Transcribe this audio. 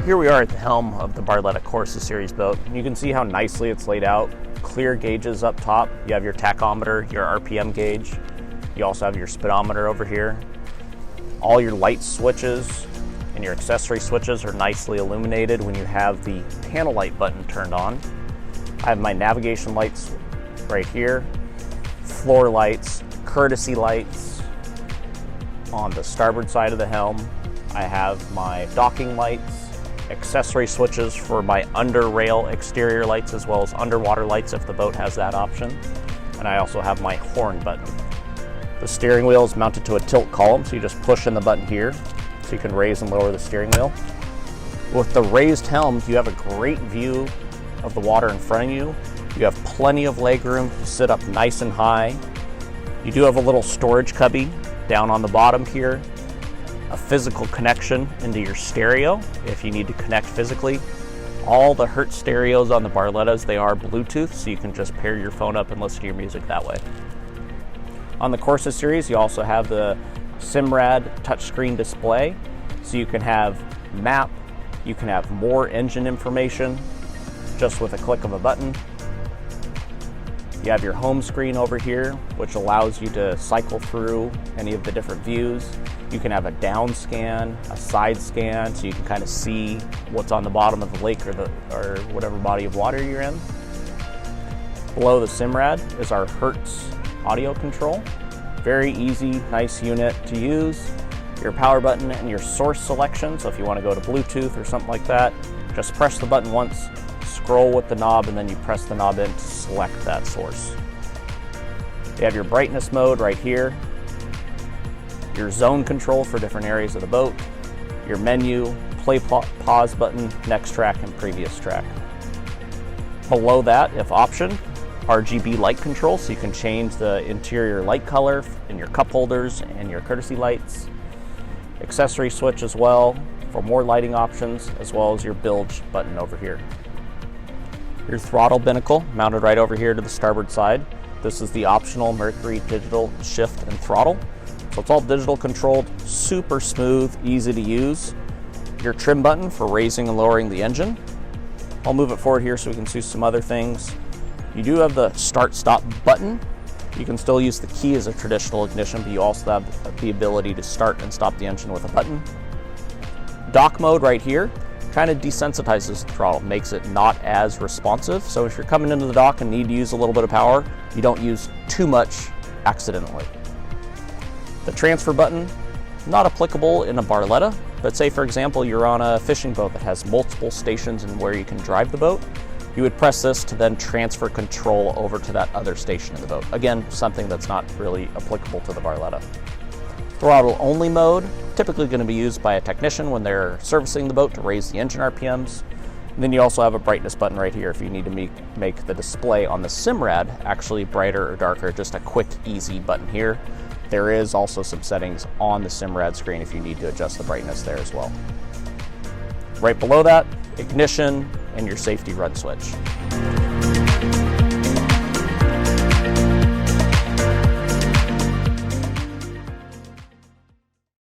Here we are at the helm of the Barletta Corsa series boat. You can see how nicely it's laid out. Clear gauges up top. You have your tachometer, your RPM gauge. You also have your speedometer over here. All your light switches and your accessory switches are nicely illuminated when you have the panel light button turned on. I have my navigation lights right here, floor lights, courtesy lights on the starboard side of the helm. I have my docking lights, accessory switches for my under rail exterior lights as well as underwater lights if the boat has that option. And I also have my horn button. The steering wheel is mounted to a tilt column, so you just push in the button here so you can raise and lower the steering wheel. With the raised helm, you have a great view of the water in front of you. You have plenty of leg room to sit up nice and high. You do have a little storage cubby down on the bottom here. A physical connection into your stereo if you need to connect physically. All the Hertz stereos on the Barlettas, they are Bluetooth, so you can just pair your phone up and listen to your music that way. On the Corsa series, you also have the Simrad touchscreen display, so you can have map, you can have more engine information just with a click of a button. You have your home screen over here, which allows you to cycle through any of the different views. You can have a down scan, a side scan, so you can kind of see what's on the bottom of the lake or whatever body of water you're in. Below the Simrad is our Hertz audio control. Very easy, nice unit to use. Your power button and your source selection, so if you want to go to Bluetooth or something like that, just press the button once, scroll with the knob, and then you press the knob in to select that source. You have your brightness mode right here, your zone control for different areas of the boat, your menu, play pause button, next track, and previous track. Below that, if option, Rgb Light Control, so you can change the interior light color in your cup holders and your courtesy lights. Accessory switch as well for more lighting options, as well as your bilge button over here. Your throttle binnacle mounted right over here to the starboard side. This is the optional Mercury digital shift and throttle. So it's all digital controlled, super smooth, easy to use. Your trim button for raising and lowering the engine. I'll move it forward here so we can see some other things. You do have the start-stop button. You can still use the key as a traditional ignition, but you also have the ability to start and stop the engine with a button. Dock mode right here kind of desensitizes the throttle, makes it not as responsive. So if you're coming into the dock and need to use a little bit of power, you don't use too much accidentally. The transfer button, not applicable in a Barletta, but say for example you're on a fishing boat that has multiple stations and where you can drive the boat, you would press this to then transfer control over to that other station in the boat. Again, something that's not really applicable to the Barletta. Throttle only mode, typically going to be used by a technician when they're servicing the boat to raise the engine RPMs. And then you also have a brightness button right here if you need to make the display on the Simrad actually brighter or darker, just a quick, easy button here. There is also some settings on the Simrad screen if you need to adjust the brightness there as well. Right below that, ignition and your safety run switch.